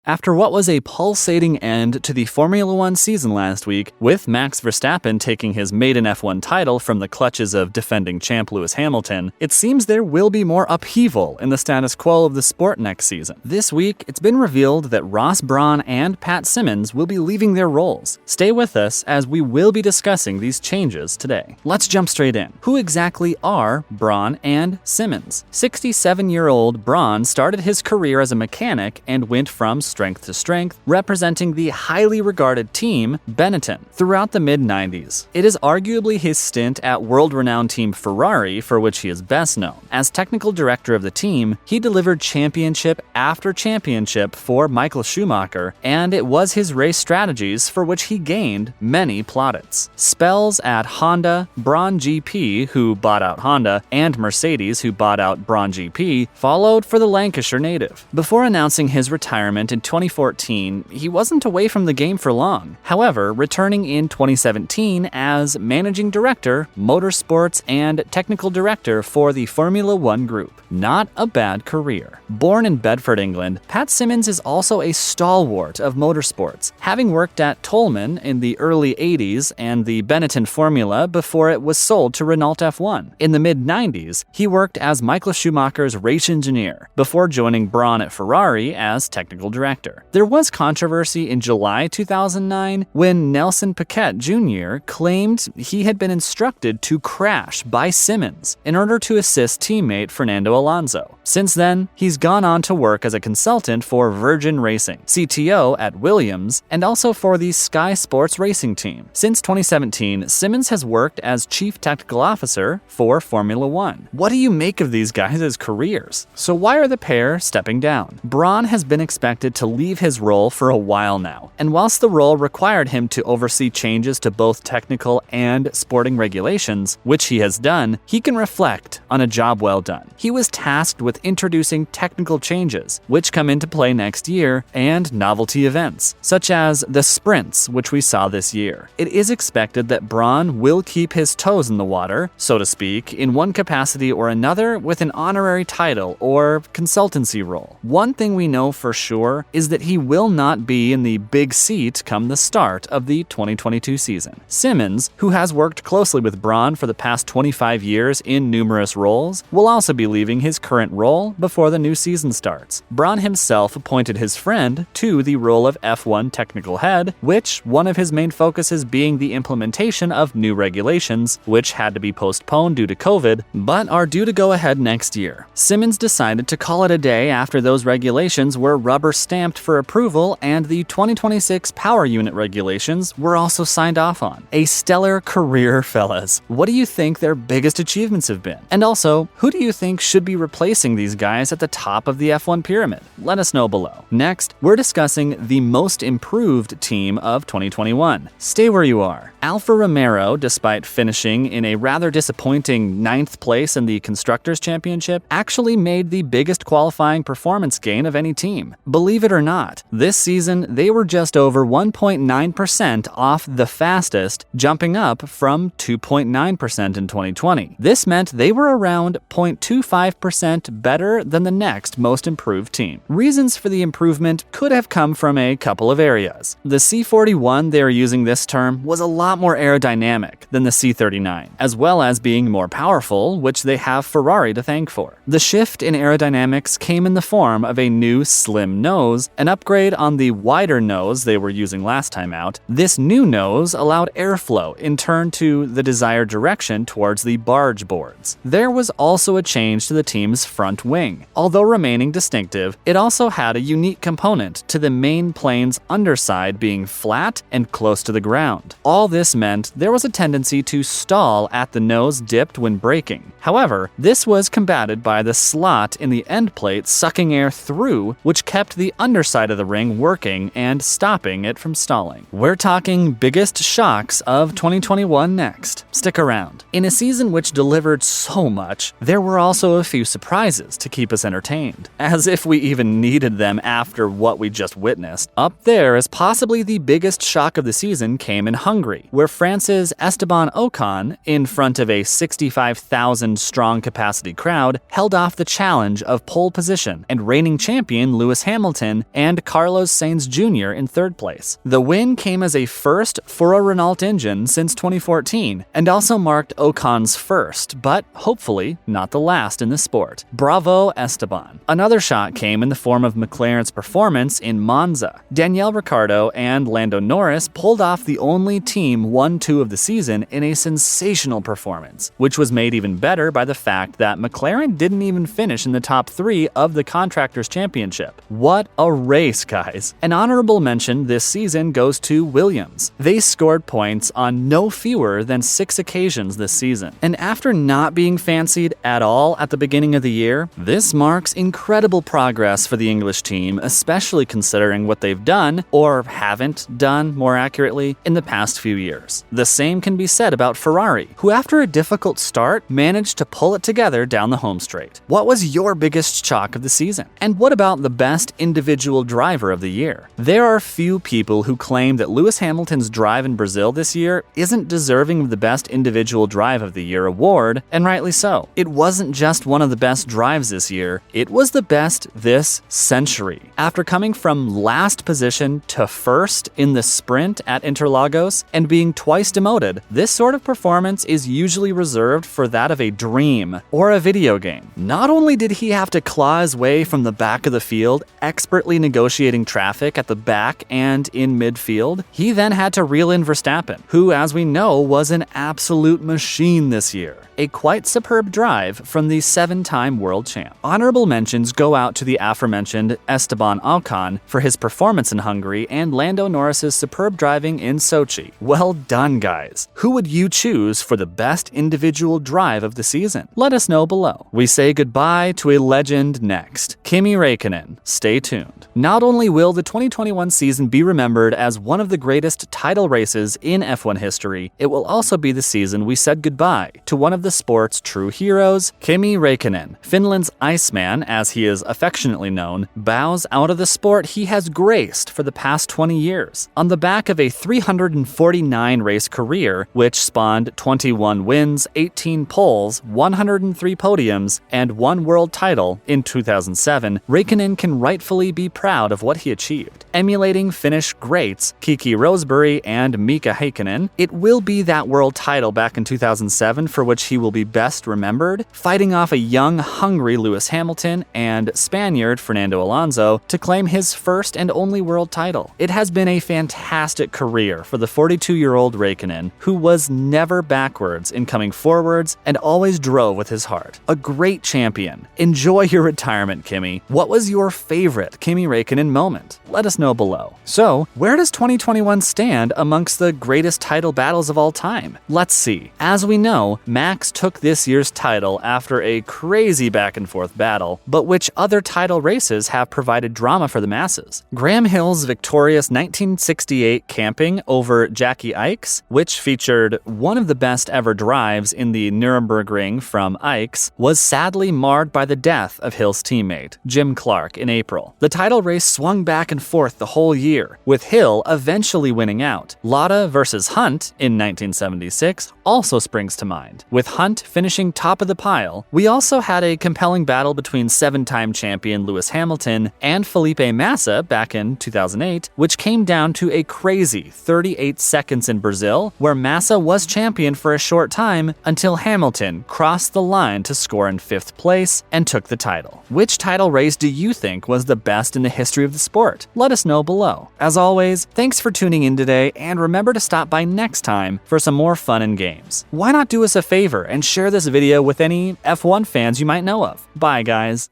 After what was a pulsating end to the Formula One season last week, with Max Verstappen taking his maiden F1 title from the clutches of defending champ Lewis Hamilton, it seems there will be more upheaval in the status quo of the sport next season. This week, it's been revealed that Ross Brawn and Pat Symonds will be leaving their roles. Stay with us as we will be discussing these changes today. Let's jump straight in. Who exactly are Brawn and Symonds? 67-year-old Brawn started his career as a mechanic and went from strength to strength, representing the highly regarded team Benetton throughout the mid-90s. It is arguably his stint at world-renowned team Ferrari for which he is best known. As technical director of the team, he delivered championship after championship for Michael Schumacher, and it was his race strategies for which he gained many plaudits. Spells at Honda, Brawn GP, who bought out Honda, and Mercedes, who bought out Brawn GP, followed for the Lancashire native. Before announcing his retirement in 2014, he wasn't away from the game for long. However, returning in 2017 as managing director, motorsports, and technical director for the Formula One group. Not a bad career. Born in Bedford, England, Pat Symonds is also a stalwart of motorsports, having worked at Tolman in the early 80s and the Benetton Formula before it was sold to Renault F1. In the mid-90s, he worked as Michael Schumacher's race engineer, before joining Brawn at Ferrari as technical director. There was controversy in July 2009 when Nelson Piquet Jr. claimed he had been instructed to crash by Symonds in order to assist teammate Fernando Alonso. Since then, he's gone on to work as a consultant for Virgin Racing, CTO at Williams, and also for the Sky Sports Racing team. Since 2017, Symonds has worked as Chief Technical Officer for Formula One. What do you make of these guys' careers? So why are the pair stepping down? Brawn has been expected to leave his role for a while now, and whilst the role required him to oversee changes to both technical and sporting regulations, which he has done, he can reflect on a job well done. He was tasked with introducing technical changes, which come into play next year, and novelty events, such as the sprints, which we saw this year. It is expected that Brawn will keep his toes in the water, so to speak, in one capacity or another with an honorary title or consultancy role. One thing we know for sure is that he will not be in the big seat come the start of the 2022 season. Symonds, who has worked closely with Brawn for the past 25 years in numerous roles, will also be leaving his current role before the new season starts. Brawn himself appointed his friend to the role of F1 technical head, which one of his main focuses being the implementation of new regulations, which had to be postponed due to COVID, but are due to go ahead next year. Symonds decided to call it a day after those regulations were rubber stamped for approval, and the 2026 power unit regulations were also signed off on. A stellar career, fellas. What do you think their biggest achievements have been? And also, who do you think should be replacing these guys at the top of the F1 pyramid? Let us know below. Next, we're discussing the most improved team of 2021. Stay where you are. Alfa Romeo, despite finishing in a rather disappointing 9th place in the Constructors' Championship, actually made the biggest qualifying performance gain of any team. Believe it or not, this season they were just over 1.9% off the fastest, jumping up from 2.9% in 2020. This meant they were around 0.25% better than the next most improved team. Reasons for the improvement could have come from a couple of areas. The C41 they are using this term was a lot more aerodynamic than the C39, as well as being more powerful, which they have Ferrari to thank for. The shift in aerodynamics came in the form of a new slim nose, an upgrade on the wider nose they were using last time out. This new nose allowed airflow in turn to the desired direction towards the barge boards. There was also a change to the team's front wing. Although remaining distinctive, it also had a unique component to the main plane's underside being flat and close to the ground. All this meant there was a tendency to stall at the nose dipped when braking. However, this was combated by the slot in the end plate sucking air through, which kept the underside of the ring working and stopping it from stalling. We're talking biggest shocks of 2021 next. Stick around. In a season which delivered so much, there were also a few surprises to keep us entertained, as if we even needed them after what we just witnessed. Up there is possibly the biggest shock of the season came in Hungary, where France's Esteban Ocon, in front of a 65,000-strong capacity crowd, held off the challenge of pole position, and reigning champion Lewis Hamilton Hamilton, and Carlos Sainz Jr. in third place. The win came as a first for a Renault engine since 2014, and also marked Ocon's first, but hopefully not the last in the sport. Bravo, Esteban. Another shot came in the form of McLaren's performance in Monza. Daniel Ricciardo and Lando Norris pulled off the only Team 1-2 of the season in a sensational performance, which was made even better by the fact that McLaren didn't even finish in the top 3 of the Constructors' Championship. What a race, guys! An honorable mention this season goes to Williams. They scored points on no fewer than 6 occasions this season. And after not being fancied at all at the beginning of the year, this marks incredible progress for the English team, especially considering what they've done, or haven't done more accurately, in the past few years. The same can be said about Ferrari, who after a difficult start managed to pull it together down the home straight. What was your biggest shock of the season? And what about the best individual driver of the year? There are few people who claim that Lewis Hamilton's drive in Brazil this year isn't deserving of the best individual drive of the year award, and rightly so. It wasn't just one of the best drives this year, it was the best this century. After coming from last position to first in the sprint at Interlagos and being twice demoted, this sort of performance is usually reserved for that of a dream or a video game. Not only did he have to claw his way from the back of the field, expertly negotiating traffic at the back and in midfield, he then had to reel in Verstappen, who, as we know, was an absolute machine this year. A quite superb drive from the 7-time world champ. Honorable mentions go out to the aforementioned Esteban Ocon for his performance in Hungary and Lando Norris's superb driving in Sochi. Well done, guys. Who would you choose for the best individual drive of the season? Let us know below. We say goodbye to a legend next. Kimi Räikkönen. Stay tuned. Not only will the 2021 season be remembered as one of the greatest title races in F1 history, it will also be the season we said goodbye to one of the sport's true heroes. Kimi Räikkönen, Finland's Iceman as he is affectionately known, bows out of the sport he has graced for the past 20 years. On the back of a 349 race career, which spawned 21 wins, 18 poles, 103 podiums, and 1 world title in 2007, Räikkönen can rightfully be proud of what he achieved. Emulating Finnish greats Kiki Rosberg and Mika Häkkinen, it will be that world title back in 2007 for which he will be best remembered, fighting off a young, hungry Lewis Hamilton and Spaniard Fernando Alonso to claim his first and only world title. It has been a fantastic career for the 42-year-old Räikkönen, who was never backwards in coming forwards and always drove with his heart. A great champion. Enjoy your retirement, Kimi. What was your favorite Kimi Räikkönen moment? Let us know below. So, where does 2021 stand amongst the greatest title battles of all time? Let's see. As we know, Max took this year's title after a crazy back-and-forth battle, but which other title races have provided drama for the masses? Graham Hill's victorious 1968 camping over Jackie Ickx, which featured one of the best ever drives in the Nürburgring from Ickx, was sadly marred by the death of Hill's teammate, Jim Clark, in April. The title race swung back and forth the whole year, with Hill eventually winning out. Lauda versus Hunt in 1976 also springs to mind, with Hunt finishing top of the pile. We also had a compelling battle between 7-time champion Lewis Hamilton and Felipe Massa back in 2008, which came down to a crazy 38 seconds in Brazil, where Massa was champion for a short time until Hamilton crossed the line to score in 5th place and took the title. Which title race do you think was the best in the history of the sport? Let us know below. As always, thanks for tuning in today, and remember to stop by next time for some more fun and games. Why not do us a favor and share this video with any F1 fans you might know of? Bye, guys.